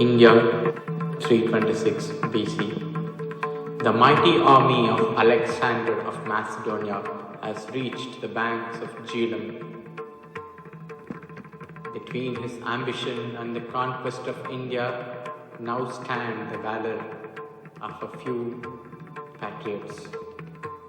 India 326 BC. The mighty army of Alexander of Macedonia has reached the banks of Jhelum. Between his ambition and the conquest of India now stand the valor of a few patriots,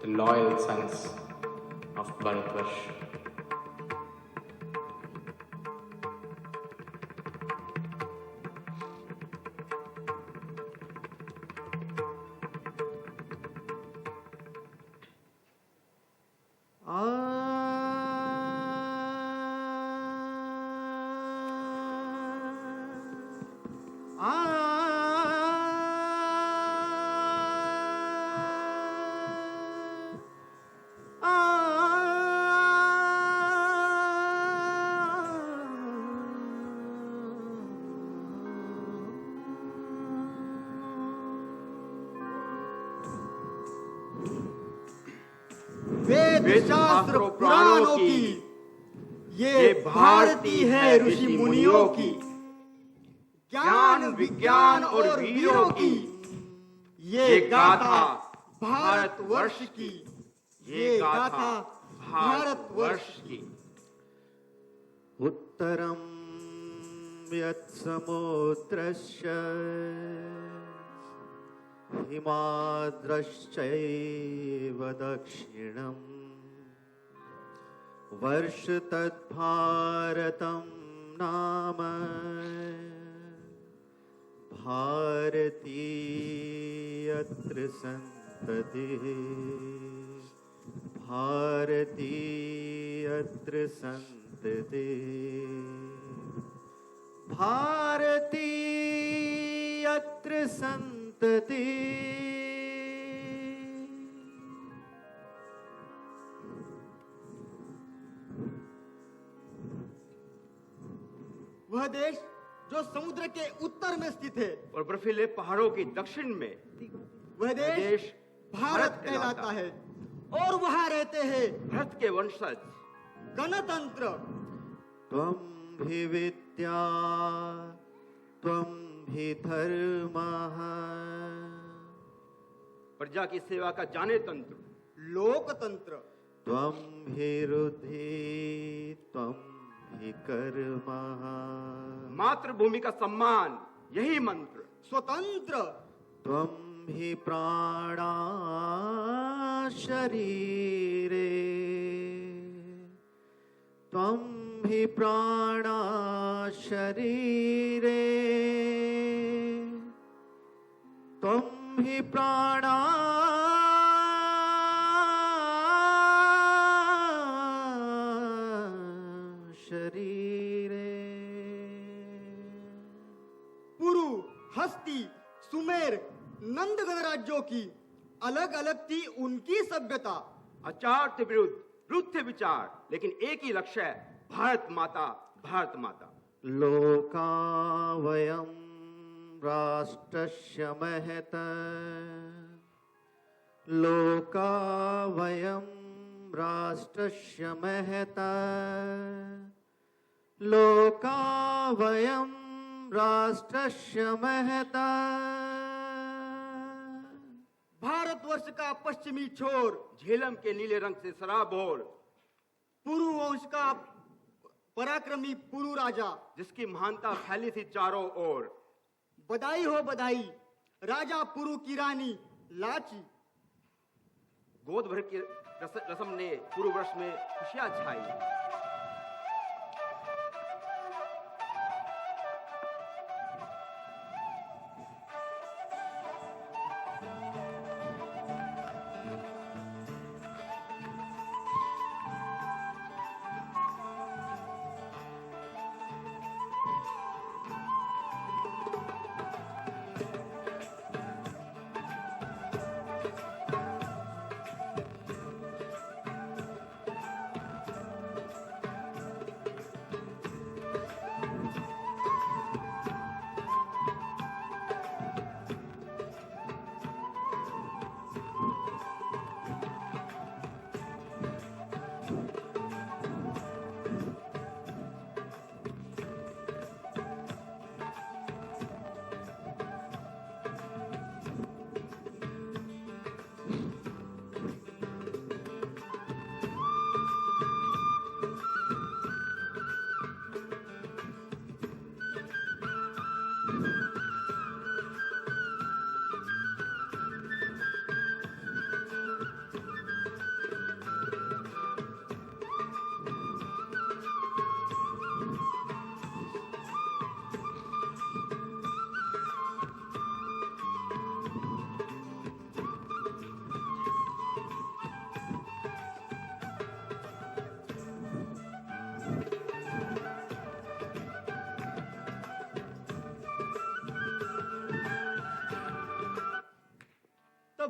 the loyal sons of Bharatvarsh. वेद शास्त्र पुराणों की, ये भारती है ऋषि मुनियों की, ज्ञान विज्ञान और वीरों की, ये गाथा भारतवर्ष की, ये गाथा भारतवर्ष की। उत्तरम यत्समुद्रस्य हिमाद्रश्चैव दक्षिणम् वर्षतद्भारतं नाम भारती यत्र सन्ततिः भारती यत्र सन्ततिः भारती यत्र सन्ततिः। वह देश जो समुद्र के उत्तर में स्थित है और बर्फीले पहाड़ों के दक्षिण में, वह देश भारत कहलाता है और वहां रहते हैं भरत के वंशज गणतंत्र। त्वं हि विद्या त्वं हि धर्मः, प्रजा की सेवा का जाने तंत्र लोकतंत्र। त्वं हि रुद्धि त्वं हि कर्मः, मातृभूमि का सम्मान यही मंत्र। स्वतंत्र त्वं हि प्राणा शरीरे, त्वं हि प्राणा शरीरे, त्वं हि प्राणा शरीरे। पुरु, हस्ती, सुमेर, नंद गणराज्यों की अलग अलग थी उनकी सभ्यता। आचार के विरुद्ध रुद्ध विचार, लेकिन एक ही लक्ष्य है, भारत माता भारत माता। लोका वयं राष्ट्रस्य महत, लोका वयं राष्ट्रस्य महत, लोका वयं राष्ट्रस्य महत। भारतवर्ष का पश्चिमी छोर झेलम के नीले रंग से सराबोर, पुरु वंश का पराक्रमी पुरु राजा, जिसकी महानता फैली थी चारों ओर। बधाई हो बधाई राजा पुरु की रानी लाची। गोद भर की रस्म ने पूर्व वर्ष में खुशियां छाई।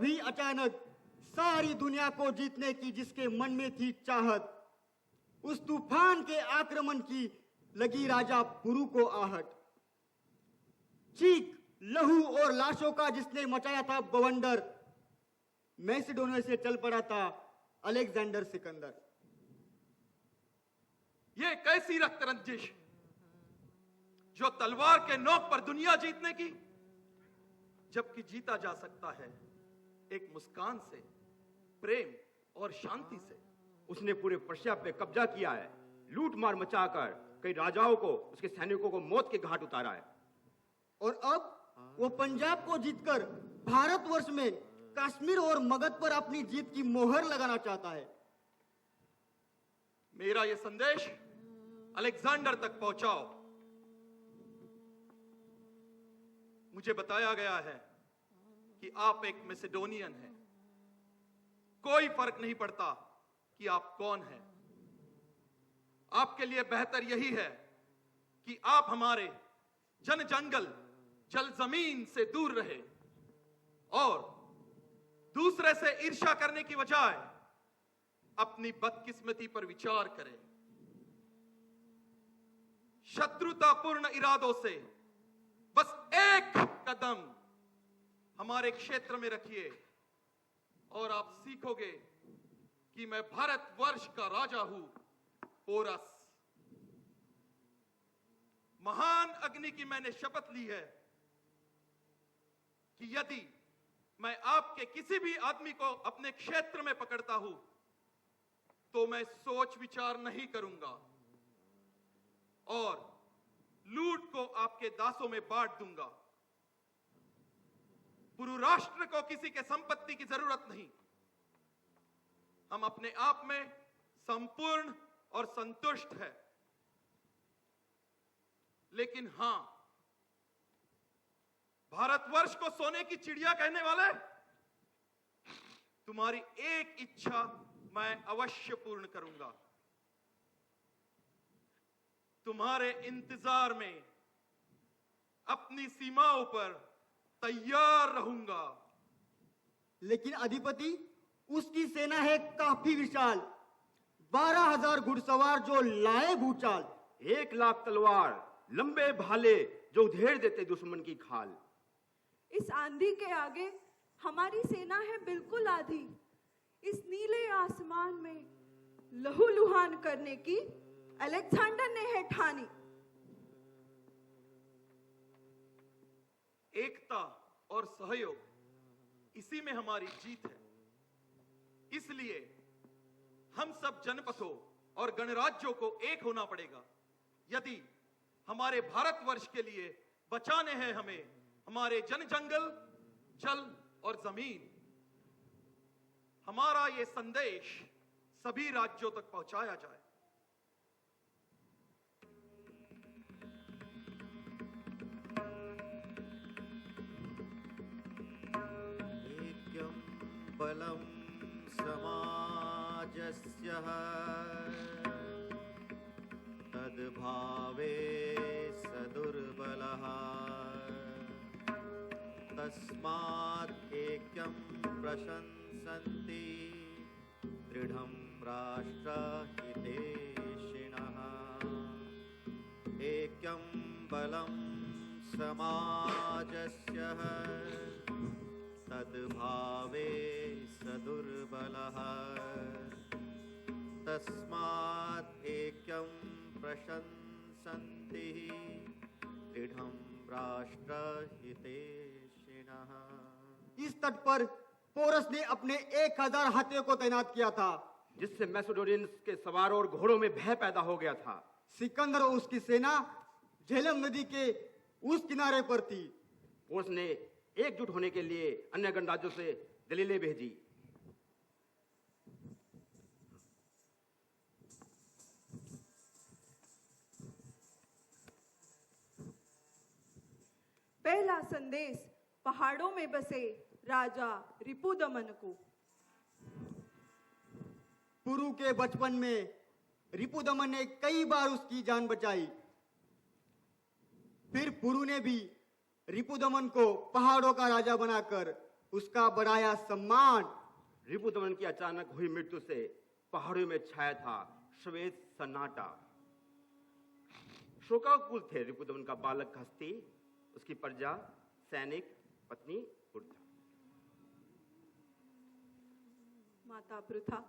तभी अचानक सारी दुनिया को जीतने की जिसके मन में थी चाहत, उस तूफान के आक्रमण की लगी राजा पुरु को आहट। चीख, लहू और लाशों का जिसने मचाया था बवंडर, मैसिडोनिया से चल पड़ा था अलेक्जेंडर सिकंदर। ये कैसी रक्त रंजिश जो तलवार के नोक पर दुनिया जीतने की, जबकि जीता जा सकता है एक मुस्कान से, प्रेम और शांति से। उसने पूरे पर्शिया पे कब्जा किया है, लूट मार मचाकर कई राजाओं को, उसके सैनिकों को मौत के घाट उतारा है। और अब वो पंजाब को जीतकर भारतवर्ष में कश्मीर और मगध पर अपनी जीत की मोहर लगाना चाहता है। मेरा यह संदेश अलेक्जेंडर तक पहुंचाओ। मुझे बताया गया है कि आप एक मैसेडोनियन हैं। कोई फर्क नहीं पड़ता कि आप कौन हैं। आपके लिए बेहतर यही है कि आप हमारे जन जंगल जल जमीन से दूर रहे और दूसरे से ईर्ष्या करने की बजाय अपनी बदकिस्मती पर विचार करें। शत्रुतापूर्ण इरादों से बस एक कदम हमारे क्षेत्र में रखिए और आप सीखोगे कि मैं भारतवर्ष का राजा हूं, पोरस। महान अग्नि की मैंने शपथ ली है कि यदि मैं आपके किसी भी आदमी को अपने क्षेत्र में पकड़ता हूं तो मैं सोच विचार नहीं करूंगा और लूट को आपके दासों में बांट दूंगा। पूरे राष्ट्र को किसी के संपत्ति की जरूरत नहीं। हम अपने आप में संपूर्ण और संतुष्ट हैं। लेकिन हां, भारतवर्ष को सोने की चिड़िया कहने वाले, तुम्हारी एक इच्छा मैं अवश्य पूर्ण करूंगा। तुम्हारे इंतजार में अपनी सीमाओं पर तैयार रहूंगा। लेकिन अधिपति, उसकी सेना है काफी विशाल, 12,000 घुड़सवार जो लाए भूचाल, 1,00,000 तलवार, लंबे भाले जो उधेड़ देते दुश्मन की खाल। इस आंधी के आगे हमारी सेना है बिल्कुल आधी। इस नीले आसमान में लहूलुहान करने की अलेक्जेंडर ने है ठानी। एकता और सहयोग, इसी में हमारी जीत है। इसलिए हम सब जनपथों और गणराज्यों को एक होना पड़ेगा यदि हमारे भारतवर्ष के लिए बचाने हैं हमें हमारे जन जंगल, जल और जमीन। हमारा यह संदेश सभी राज्यों तक पहुंचाया जाए। ऐक्यं बलं समाजस्य तद्भावे सदुर्बलः तस्मात् ऐक्यं प्रशंसन्ति दृढं राष्ट्रहितैषिणः। ऐक्यं बलं समाजस्य तद्भावे सदुर्बलः तस्मात् ऐक्यं प्रशंसन्ति दृढं राष्ट्रहितैषिणः। इस तट पर पोरस ने अपने 1,000 हाथियों को तैनात किया था, जिससे मैसेडोनियंस के सवारों और घोड़ों में भय पैदा हो गया था। सिकंदर और उसकी सेना झेलम नदी के उस किनारे पर थी। उसने एकजुट होने के लिए अन्य गणराज्यों से दलीलें भेजी। पहला संदेश पहाड़ों में बसे राजा रिपुदमन को। पुरु के बचपन में रिपुदमन ने कई बार उसकी जान बचाई। फिर पुरु ने भी रिपुदमन को पहाड़ों का राजा बनाकर उसका बढ़ाया सम्मान। रिपुदमन की अचानक हुई मृत्यु से पहाड़ों में छाया था श्वेत सन्नाटा। शोकाकुल थे रिपुदमन का बालक हस्ती, उसकी प्रजा, सैनिक, पत्नी वृद्धा। माता पृथा।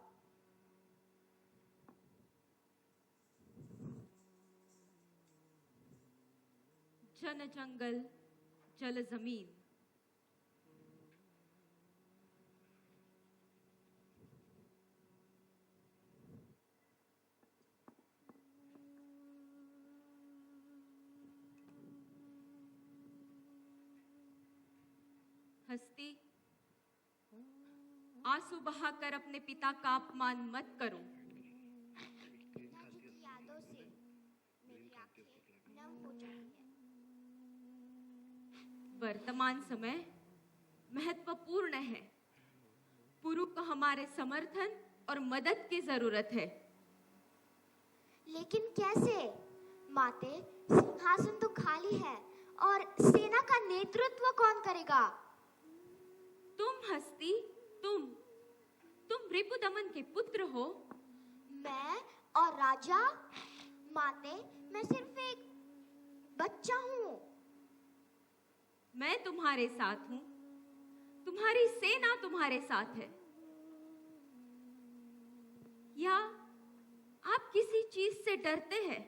जन जंगल जल जमीन, हस्ती, आंसू बहाकर अपने पिता का अपमान मत करो। पिताजी की यादों से मेरी आंखें नम हो जाती हैं। वर्तमान समय महत्वपूर्ण है। पुरु को हमारे समर्थन और मदद की जरूरत है। लेकिन कैसे? माते, सिंहासन तो खाली है और सेना का नेतृत्व कौन करेगा? तुम हस्ती, तुम रिपुदमन के पुत्र हो। मैं और राजा? माते, मैं सिर्फ एक बच्चा हूँ। मैं तुम्हारे साथ हूं, तुम्हारी सेना तुम्हारे साथ है। या आप किसी चीज से डरते हैं?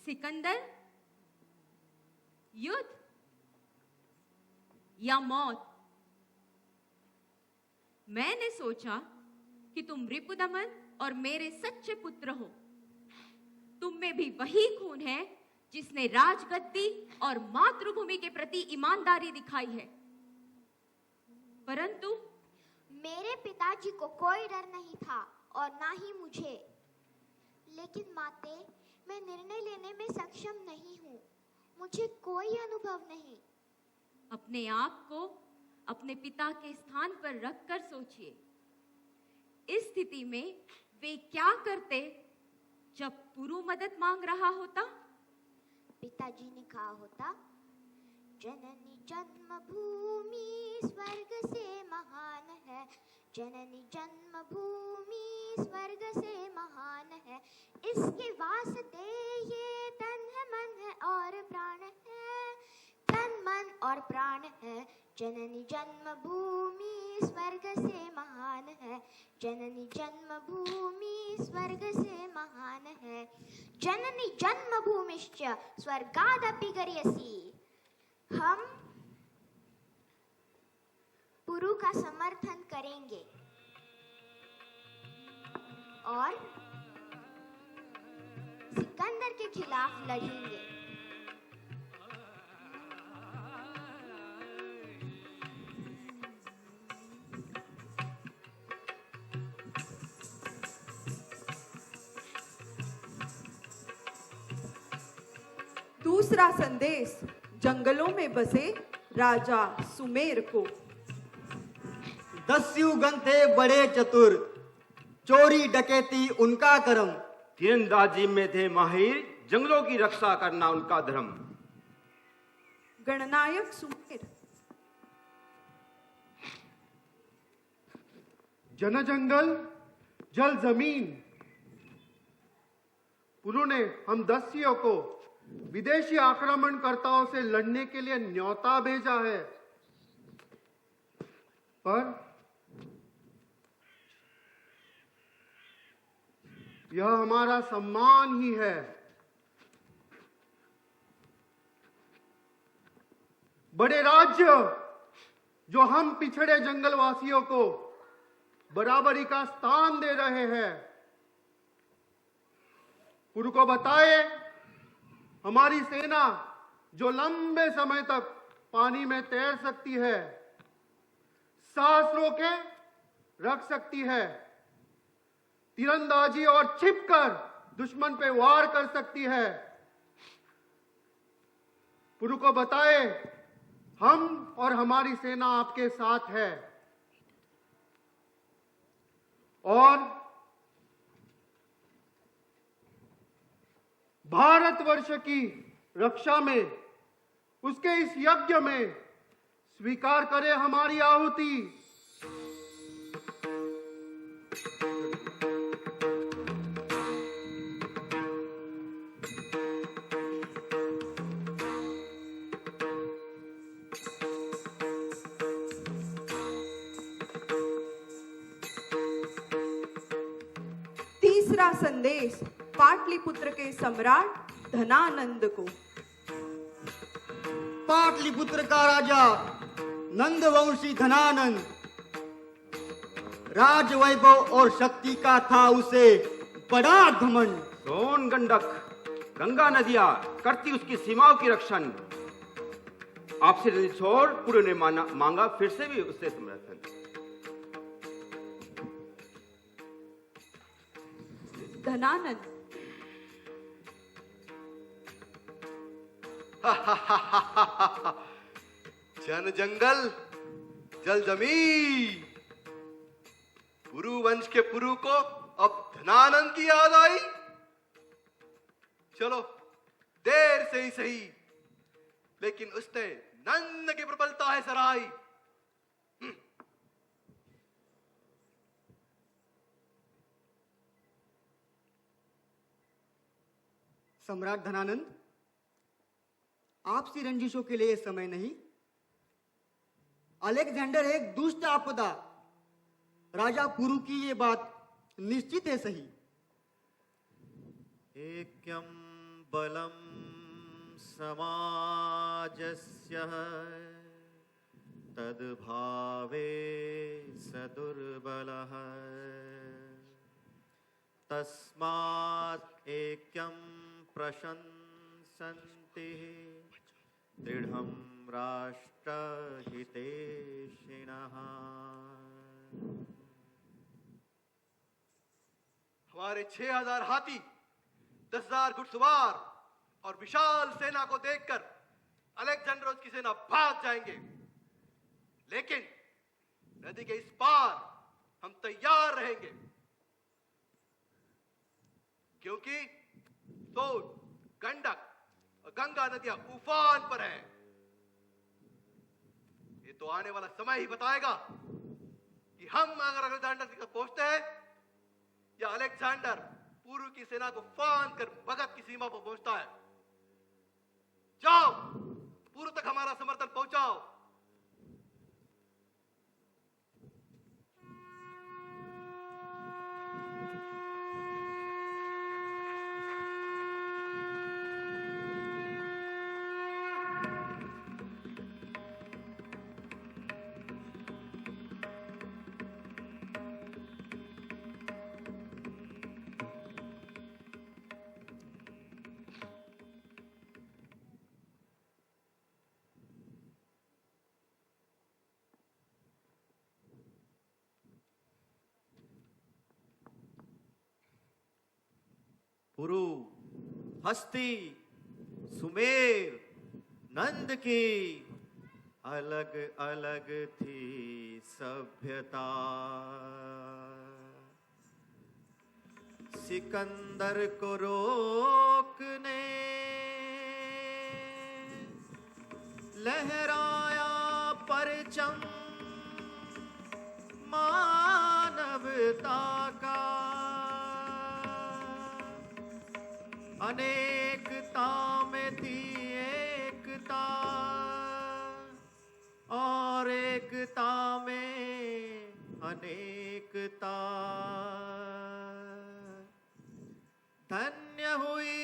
सिकंदर, युद्ध या मौत? मैंने सोचा कि तुम रिपुदमन और मेरे सच्चे पुत्र हो। तुम में भी वही खून है जिसने राजगद्दी और मातृभूमि के प्रति ईमानदारी दिखाई है। परंतु मेरे पिताजी को कोई डर नहीं था और ना ही मुझे। लेकिन माते, मैं निर्णय लेने में सक्षम नहीं हूँ। मुझे कोई अनुभव नहीं। अपने आप को अपने पिता के स्थान पर रखकर सोचिए। इस स्थिति में वे क्या करते जब पुरु मदद मांग रहा होता? पिताजी ने कहा होता, जननी जन्मभूमि स्वर्ग से महान है। जननी जन्मभूमि स्वर्ग से महान है। इसके वास्ते ये तन है, मन है और प्राण है। तन, मन और प्राण है। जननी जन्मभूमि स्वर्ग से महान है। जननी जन्मभूमि स्वर्ग से महान है। जननी जन्मभूमिश्च स्वर्गादपि गरीयसी। हम पुरु का समर्थन करेंगे और सिकंदर के खिलाफ लड़ेंगे। दूसरा संदेश जंगलों में बसे राजा सुमेर को। दस्यु गण थे बड़े चतुर, चोरी डकैती उनका कर्म। तीरंदाजी में थे माहिर, जंगलों की रक्षा करना उनका धर्म। गणनायक सुमेर। जन जंगल जल जमीन। पुरु ने हम दस्युओं को विदेशी आक्रमणकर्ताओं से लड़ने के लिए न्योता भेजा है, पर यह हमारा सम्मान ही है। बड़े राज्य जो हम पिछड़े जंगलवासियों को बराबरी का स्थान दे रहे हैं, पुरु को बताए हमारी सेना जो लंबे समय तक पानी में तैर सकती है, सांस रोके रख सकती है, तीरंदाजी और छिपकर दुश्मन पे वार कर सकती है। पुरु को बताए हम और हमारी सेना आपके साथ है और भारतवर्ष की रक्षा में, उसके इस यज्ञ में स्वीकार करे हमारी आहुति। तीसरा संदेश पाटलिपुत्र के सम्राट धनानंद को। पाटलिपुत्र का राजा नंदवंशी धनानंद राज वैभव और शक्ति का था उसे बड़ा घमंड। सोन गंडक गंगा नदियां करती उसकी सीमाओं की रक्षण। आपसे ऋण छोड़ पुरु ने मांगा फिर से भी उससे समर्थन। धनानंद जन जंगल जल जमीन, पुरु वंश के पुरु को अब धनानंद की याद आई। चलो देर से ही सही, लेकिन उसने नंद की प्रबलता है सराई। सम्राट धनानंद, आपसी रंजिशों के लिए समय नहीं। अलेक्जेंडर एक दुष्ट आपदा। राजा पुरु की ये बात निश्चित है सही। ऐक्यं बलं समाजस्य तद्भावे सदुर्बलः। तस्मात् ऐक्यं प्रशंसन्ति दृढ़ं राष्ट्रहितैषिणः। हमारे 6000 हाथी, 10,000 घुड़सवार और विशाल सेना को देखकर अलेक्जेंडर और उसकी सेना भाग जाएंगे, लेकिन नदी के इस पार हम तैयार रहेंगे, क्योंकि सोन, गंडक और गंगा नदियां उफान पर हैं। ये तो आने वाला समय ही बताएगा कि हम अगर अलेक्जेंडर तक पहुंचते हैं या अलेक्जेंडर पुरु की सेना को फांद कर भगत की सीमा पर पहुंचता है। जाओ, पुरु तक हमारा समर्थन पहुंचाओ। पुरु, हस्ती, सुमेर, नंद की अलग अलग थी सभ्यता। सिकंदर को रोकने लहराया परचम मानवता का। अनेकता में थी एकता और एकता में अनेकता। धन्य हुई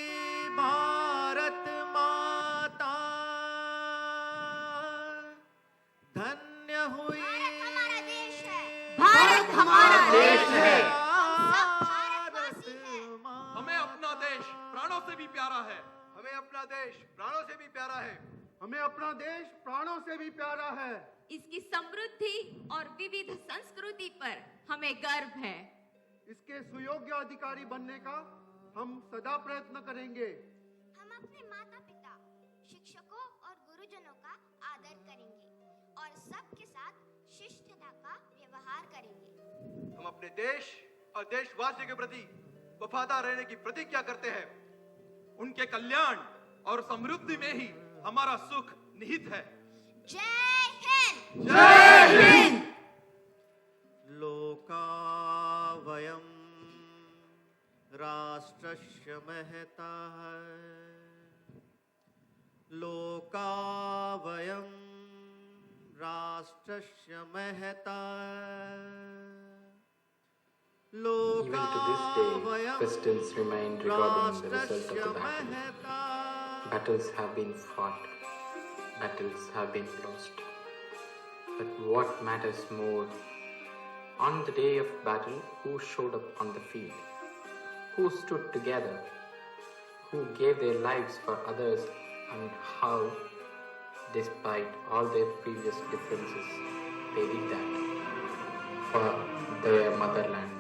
भारत माता, धन्य हुई भारत हमारा देश है। हमें अपना देश प्राणों से भी प्यारा है। हमें अपना देश प्राणों से भी प्यारा है। हमें अपना देश प्राणों से भी प्यारा है। इसकी समृद्धि और विविध संस्कृति पर हमें गर्व है। इसके सुयोग्य अधिकारी बनने का हम सदा प्रयत्न करेंगे। हम अपने माता पिता, शिक्षकों और गुरुजनों का आदर करेंगे और सबके साथ शिष्टता का व्यवहार करेंगे। हम अपने देश और देशवासियों के प्रति वफादार रहने की प्रतिज्ञा करते हैं। उनके कल्याण और समृद्धि में ही हमारा सुख निहित है। जय हिंद। लोकावयं राष्ट्रस्य महतः लोकावयं राष्ट्रस्य महतः Even to this day, questions remain regarding the result of the battle. Battles have been fought, battles have been lost. But what matters more, on the day of battle, who showed up on the field? Who stood together? Who gave their lives for others, and how, despite all their previous differences, they did that for their motherland.